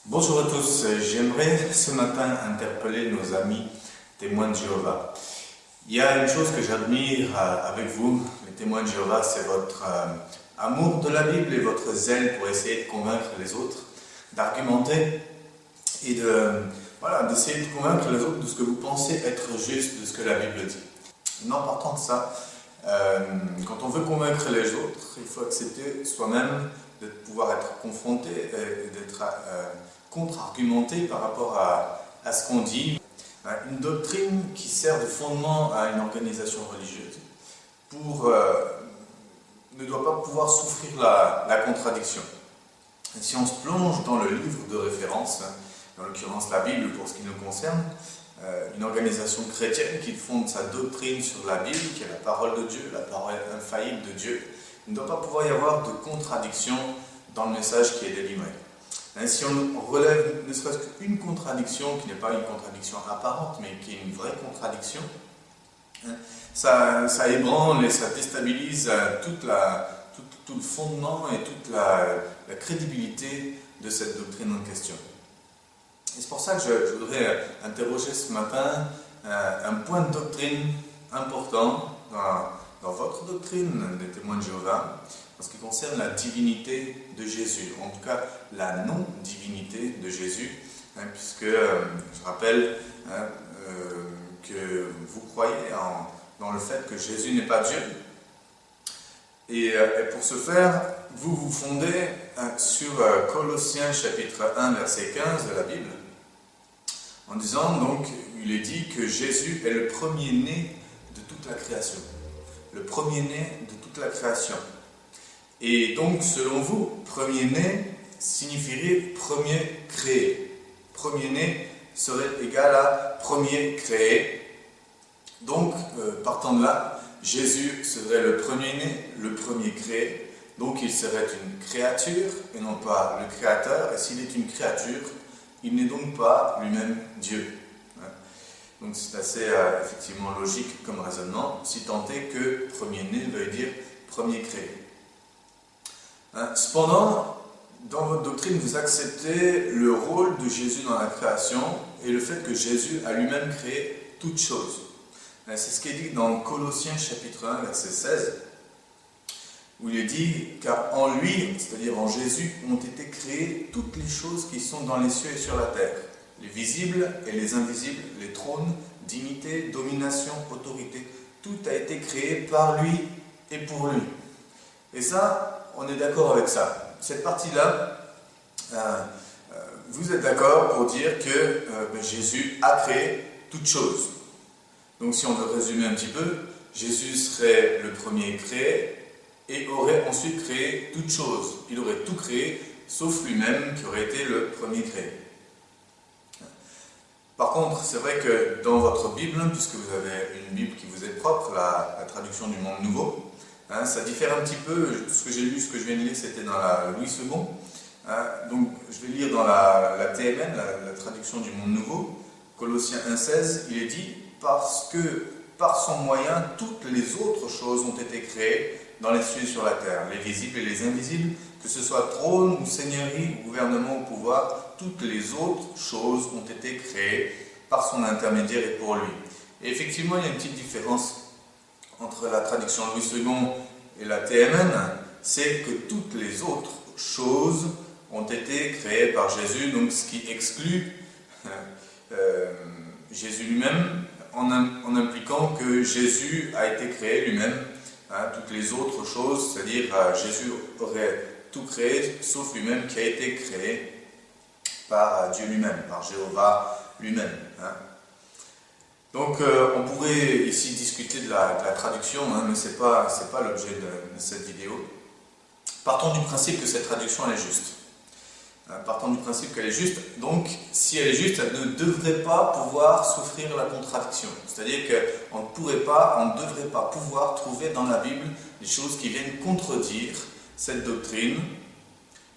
Bonjour à tous, j'aimerais ce matin interpeller nos amis témoins de Jéhovah. Il y a une chose que j'admire avec vous, les témoins de Jéhovah, c'est votre amour de la Bible et votre zèle pour essayer de convaincre les autres, d'argumenter et d'essayer de convaincre les autres de ce que vous pensez être juste de ce que la Bible dit. En partant de ça, quand on veut convaincre les autres, il faut accepter soi-même de pouvoir être confronté et d'être contre-argumenté par rapport à ce qu'on dit. Une doctrine qui sert de fondement à une organisation religieuse ne doit pas pouvoir souffrir la contradiction. Et si on se plonge dans le livre de référence, en l'occurrence la Bible pour ce qui nous concerne, une organisation chrétienne qui fonde sa doctrine sur la Bible, qui est la parole de Dieu, la parole infaillible de Dieu, il ne doit pas pouvoir y avoir de contradiction dans le message qui est délivré. Si on relève ne serait-ce qu'une contradiction, qui n'est pas une contradiction apparente, mais qui est une vraie contradiction, ça ébranle et ça déstabilise tout le fondement et toute la crédibilité de cette doctrine en question. Et c'est pour ça que je voudrais interroger ce matin un point de doctrine important dans votre doctrine des témoins de Jéhovah, en ce qui concerne la divinité de Jésus, en tout cas la non-divinité de Jésus, puisque je rappelle que vous croyez dans le fait que Jésus n'est pas Dieu. Et pour ce faire, vous vous fondez sur Colossiens chapitre 1 verset 15 de la Bible, en disant donc, il est dit que Jésus est le premier-né de toute la création. Le premier-né de toute la création. Et donc, selon vous, premier-né signifierait premier créé. Premier-né serait égal à premier créé. Donc, partant de là, Jésus serait le premier-né, le premier créé. Donc, il serait une créature et non pas le créateur. Et s'il est une créature, il n'est donc pas lui-même Dieu. Donc, c'est assez effectivement logique comme raisonnement, si tant est que premier-né veut dire premier créé. Cependant, dans votre doctrine, vous acceptez le rôle de Jésus dans la création et le fait que Jésus a lui-même créé toutes choses. C'est ce qui est dit dans Colossiens chapitre 1, verset 16, où il est dit « Car en lui, c'est-à-dire en Jésus, ont été créées toutes les choses qui sont dans les cieux et sur la terre, les visibles et les invisibles, les trônes, dignité, domination, autorité. Tout a été créé par lui et pour lui. » Et ça, on est d'accord avec ça. Cette partie-là, vous êtes d'accord pour dire que Jésus a créé toutes choses. Donc si on veut résumer un petit peu, Jésus serait le premier créé et aurait ensuite créé toutes choses. Il aurait tout créé, sauf lui-même qui aurait été le premier créé. Par contre, c'est vrai que dans votre Bible, puisque vous avez une Bible qui vous est propre, la traduction du Monde Nouveau, ça diffère un petit peu. Ce que j'ai lu, ce que je viens de lire, c'était dans la Louis II. Donc, je vais lire dans la TMN, la traduction du Monde Nouveau, Colossiens 1,16, il est dit « Parce que, par son moyen, toutes les autres choses ont été créées dans les cieux et sur la terre, les visibles et les invisibles, que ce soit trône ou seigneurie, ou gouvernement ou pouvoir, toutes les autres choses ont été créées par son intermédiaire et pour lui. » Et effectivement, il y a une petite différence entre la traduction Louis II et la TMN, c'est que toutes les autres choses ont été créées par Jésus, donc ce qui exclut Jésus lui-même, en impliquant que Jésus a été créé lui-même, toutes les autres choses, c'est-à-dire Jésus aurait tout créé, sauf lui-même qui a été créé par Dieu lui-même, par Jéhovah lui-même. Donc on pourrait ici discuter de la traduction, mais ce n'est pas l'objet de cette vidéo. Partons du principe que cette traduction elle est juste. Partons du principe qu'elle est juste, donc si elle est juste, elle ne devrait pas pouvoir souffrir la contradiction. C'est-à-dire qu'on ne devrait pas pouvoir trouver dans la Bible des choses qui viennent contredire cette doctrine,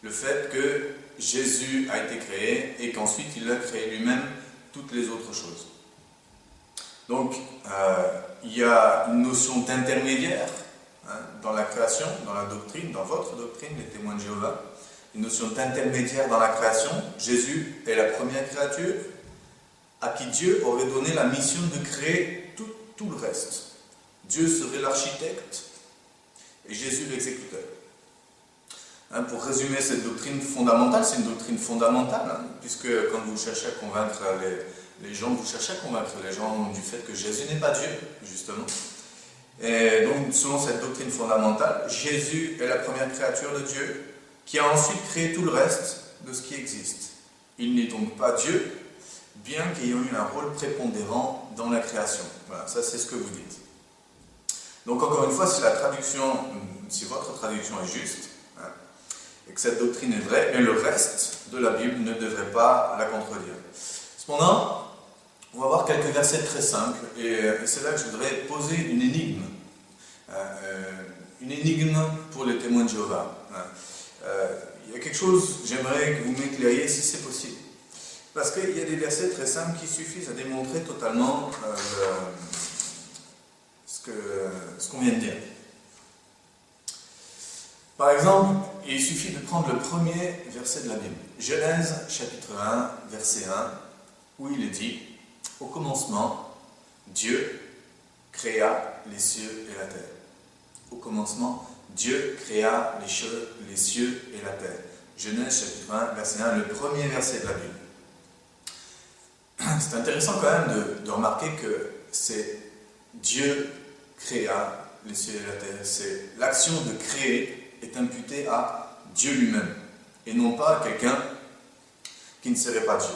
le fait que Jésus a été créé et qu'ensuite il a créé lui-même toutes les autres choses. Donc, il y a une notion d'intermédiaire dans la création, dans la doctrine, dans votre doctrine, les témoins de Jéhovah. une notion d'intermédiaire dans la création. Jésus est la première créature à qui Dieu aurait donné la mission de créer tout le reste. Dieu serait l'architecte et Jésus l'exécuteur. Pour résumer cette doctrine fondamentale, c'est une doctrine fondamentale, puisque quand vous cherchez à convaincre les gens, vous cherchez à convaincre les gens du fait que Jésus n'est pas Dieu, justement. Et donc, selon cette doctrine fondamentale, Jésus est la première créature de Dieu, qui a ensuite créé tout le reste de ce qui existe. Il n'est donc pas Dieu, bien qu'ayant eu un rôle prépondérant dans la création. Voilà, ça c'est ce que vous dites. Donc encore une fois, si votre traduction est juste, et que cette doctrine est vraie, mais le reste de la Bible ne devrait pas la contredire. Cependant, on va voir quelques versets très simples, et c'est là que je voudrais poser une énigme. Une énigme pour les témoins de Jéhovah. Il y a quelque chose, j'aimerais que vous m'éclairiez si c'est possible. Parce qu'il y a des versets très simples qui suffisent à démontrer totalement ce qu'on vient de dire. Par exemple, il suffit de prendre le premier verset de la Bible. Genèse chapitre 1, verset 1, où il est dit « Au commencement, Dieu créa les cieux et la terre. » Au commencement, Dieu créa les cieux et la terre. Genèse chapitre 1, verset 1, le premier verset de la Bible. C'est intéressant quand même de remarquer que c'est Dieu créa les cieux et la terre. C'est l'action de créer est imputée à Dieu lui-même et non pas à quelqu'un qui ne serait pas Dieu.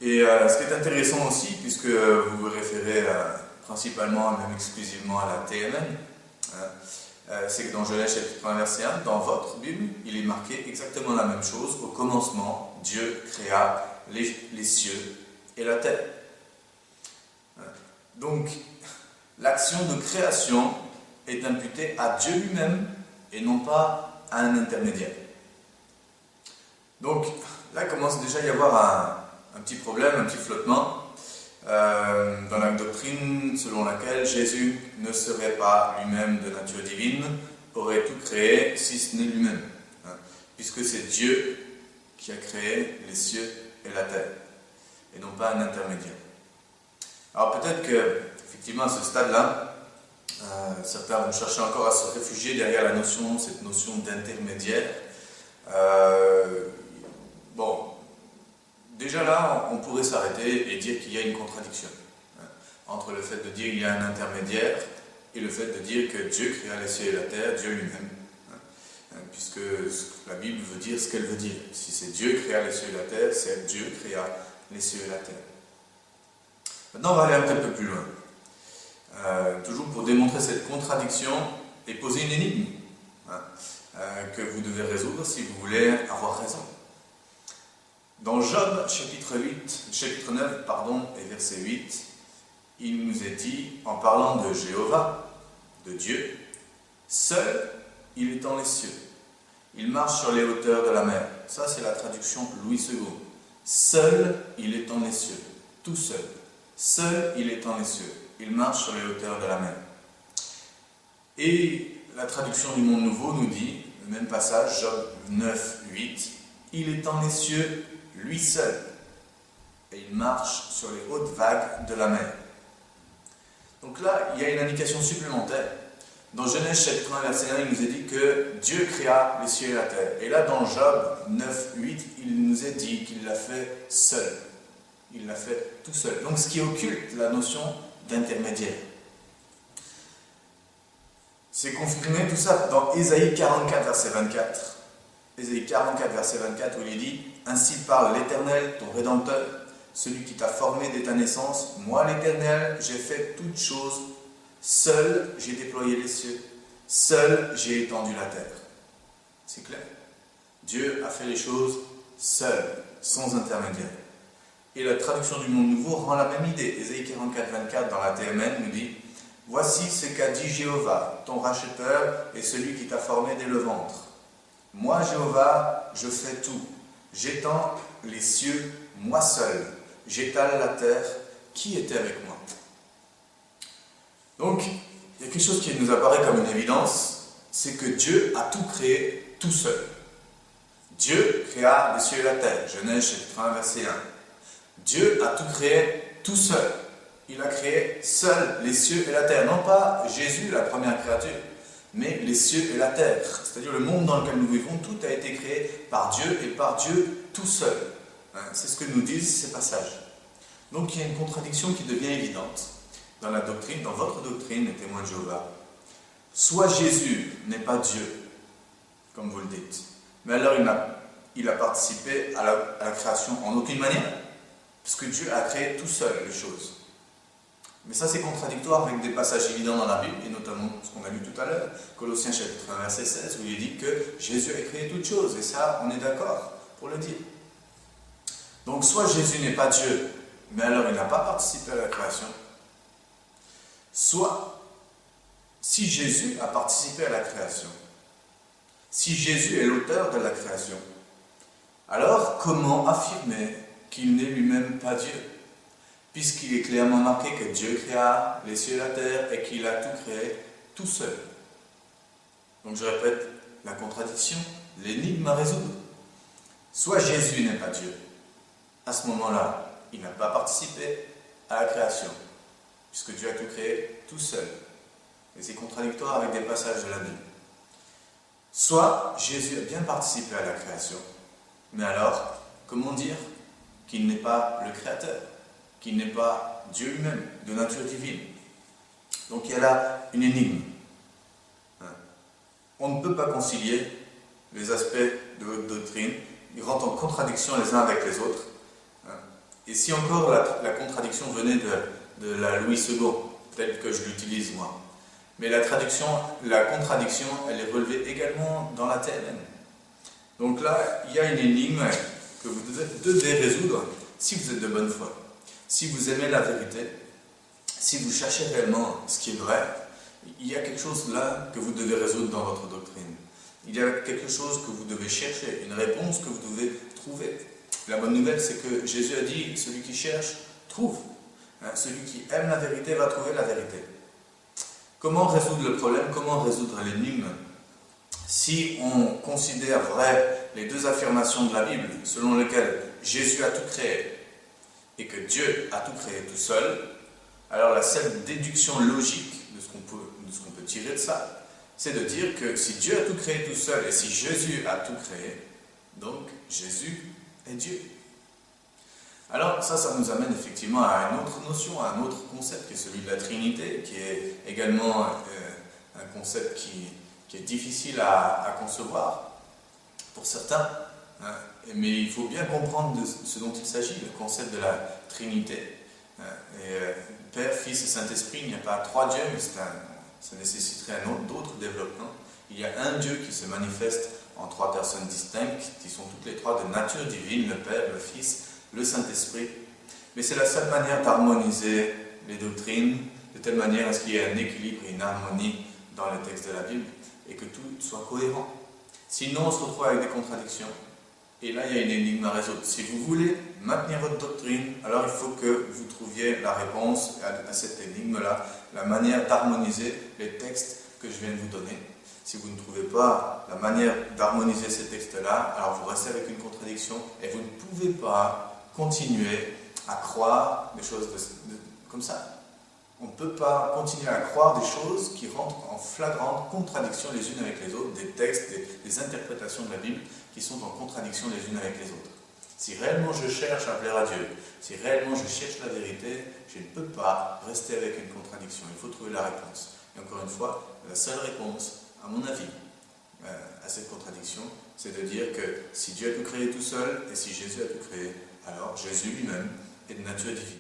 Et ce qui est intéressant aussi, puisque vous vous référez principalement, même exclusivement à la TMN, c'est que dans Genèse chapitre 1 verset 1, dans votre Bible, il est marqué exactement la même chose. Au commencement, Dieu créa les cieux et la terre. Donc, l'action de création est imputée à Dieu lui-même et non pas à un intermédiaire. Donc, là, il commence déjà à y avoir un petit problème, un petit flottement dans la doctrine selon laquelle Jésus ne serait pas lui-même de nature divine, aurait tout créé si ce n'est lui-même, puisque c'est Dieu qui a créé les cieux et la terre, et non pas un intermédiaire. Alors peut-être que, effectivement, à ce stade-là, certains vont chercher encore à se réfugier derrière cette notion d'intermédiaire. Déjà là, on pourrait s'arrêter et dire qu'il y a une contradiction entre le fait de dire qu'il y a un intermédiaire et le fait de dire que Dieu créa les cieux et la terre, Dieu lui-même. Puisque la Bible veut dire ce qu'elle veut dire. Si c'est Dieu qui créa les cieux et la terre, c'est Dieu qui créa les cieux et la terre. Maintenant, on va aller un petit peu plus loin. Toujours pour démontrer cette contradiction et poser une énigme que vous devez résoudre si vous voulez avoir raison. Dans Job chapitre 9, et verset 8, il nous est dit, en parlant de Jéhovah, de Dieu, « Seul il est dans les cieux, il marche sur les hauteurs de la mer. » Ça, c'est la traduction Louis II. « Seul il est dans les cieux, tout seul. Seul il est dans les cieux, il marche sur les hauteurs de la mer. » Et la traduction du Monde Nouveau nous dit, le même passage, Job 9, 8, « Il est dans les cieux, lui seul, et il marche sur les hautes vagues de la mer. » Donc là, il y a une indication supplémentaire. Dans Genèse chapitre 1, verset 1, il nous est dit que Dieu créa les cieux et la terre. Et là, dans Job 9, 8, il nous est dit qu'il l'a fait seul. Il l'a fait tout seul. Donc ce qui occulte la notion d'intermédiaire. C'est confirmé tout ça dans Ésaïe 44, verset 24. Ésaïe 44, verset 24, où il est dit « Ainsi parle l'Éternel, ton Rédempteur, celui qui t'a formé dès ta naissance. Moi, l'Éternel, j'ai fait toutes choses. Seul, j'ai déployé les cieux. Seul, j'ai étendu la terre. » C'est clair. Dieu a fait les choses seul, sans intermédiaire. Et la traduction du Monde Nouveau rend la même idée. Ésaïe 44, 24, dans la TMN, nous dit « Voici ce qu'a dit Jéhovah, ton racheteur et celui qui t'a formé dès le ventre. Moi, Jéhovah, je fais tout. J'étends les cieux, moi seul. J'étale la terre. Qui était avec moi ?» Donc, il y a quelque chose qui nous apparaît comme une évidence, c'est que Dieu a tout créé tout seul. Dieu créa les cieux et la terre. Genèse chapitre 1, verset 1. Dieu a tout créé tout seul. Il a créé seul les cieux et la terre. Non pas Jésus, la première créature, mais les cieux et la terre. C'est-à-dire le monde dans lequel nous vivons, tout a été créé par Dieu et par Dieu tout seul. C'est ce que nous disent ces passages. Donc il y a une contradiction qui devient évidente dans la doctrine, dans votre doctrine, les témoins de Jéhovah. Soit Jésus n'est pas Dieu, comme vous le dites, mais alors il a participé à la création en aucune manière, puisque Dieu a créé tout seul les choses. Mais ça c'est contradictoire avec des passages évidents dans la Bible, et notamment ce qu'on a lu tout à l'heure, Colossiens chapitre 1, verset 16, où il est dit que Jésus a créé toutes choses, et ça on est d'accord pour le dire. Donc soit Jésus n'est pas Dieu, mais alors il n'a pas participé à la création, soit si Jésus a participé à la création, si Jésus est l'auteur de la création, alors comment affirmer qu'il n'est lui-même pas Dieu, puisqu'il est clairement marqué que Dieu créa les cieux et la terre et qu'il a tout créé tout seul. Donc je répète, la contradiction, l'énigme à résoudre. Soit Jésus n'est pas Dieu, à ce moment-là, il n'a pas participé à la création, puisque Dieu a tout créé tout seul. Et c'est contradictoire avec des passages de la Bible. Soit Jésus a bien participé à la création, mais alors, comment dire qu'il n'est pas le Créateur, qu'il n'est pas Dieu lui-même, de nature divine? Donc il y a là une énigme. On ne peut pas concilier les aspects de votre doctrine, ils rentrent en contradiction les uns avec les autres. Et si encore la contradiction venait de la Louis II, telle que je l'utilise moi, mais la contradiction, elle est relevée également dans la TNM. Donc là, il y a une énigme que vous devez résoudre si vous êtes de bonne foi, si vous aimez la vérité, si vous cherchez réellement ce qui est vrai. Il y a quelque chose là que vous devez résoudre dans votre doctrine. Il y a quelque chose que vous devez chercher, une réponse que vous devez trouver. La bonne nouvelle, c'est que Jésus a dit, celui qui cherche, trouve. Celui qui aime la vérité va trouver la vérité. Comment résoudre le problème? Comment résoudre l'énigme? Si on considère vrai les deux affirmations de la Bible, selon lesquelles Jésus a tout créé et que Dieu a tout créé tout seul, alors la seule déduction logique de ce qu'on peut tirer de ça, c'est de dire que si Dieu a tout créé tout seul et si Jésus a tout créé, donc Jésus est Dieu. Alors ça nous amène effectivement à une autre notion, à un autre concept qui est celui de la Trinité, qui est également un concept qui est difficile à concevoir pour certains, mais il faut bien comprendre de ce dont il s'agit, le concept de la Trinité. Père, Fils et Saint-Esprit, il n'y a pas trois dieux, mais ça nécessiterait d'autres développements. Il y a un Dieu qui se manifeste en trois personnes distinctes, qui sont toutes les trois de nature divine, le Père, le Fils, le Saint-Esprit. Mais c'est la seule manière d'harmoniser les doctrines, de telle manière à ce qu'il y ait un équilibre et une harmonie dans les textes de la Bible, et que tout soit cohérent. Sinon, on se retrouve avec des contradictions. Et là, il y a une énigme à résoudre. Si vous voulez maintenir votre doctrine, alors il faut que vous trouviez la réponse à cette énigme-là, la manière d'harmoniser les textes que je viens de vous donner. Si vous ne trouvez pas la manière d'harmoniser ces textes-là, alors vous restez avec une contradiction et vous ne pouvez pas continuer à croire des choses comme ça. On ne peut pas continuer à croire des choses qui rentrent en flagrante contradiction les unes avec les autres, des textes, des interprétations de la Bible qui sont en contradiction les unes avec les autres. Si réellement je cherche à plaire à Dieu, si réellement je cherche la vérité, je ne peux pas rester avec une contradiction. Il faut trouver la réponse. Et encore une fois, la seule réponse, à mon avis, à cette contradiction, c'est de dire que si Dieu a tout créé tout seul et si Jésus a tout créé, alors Jésus lui-même est de nature divine.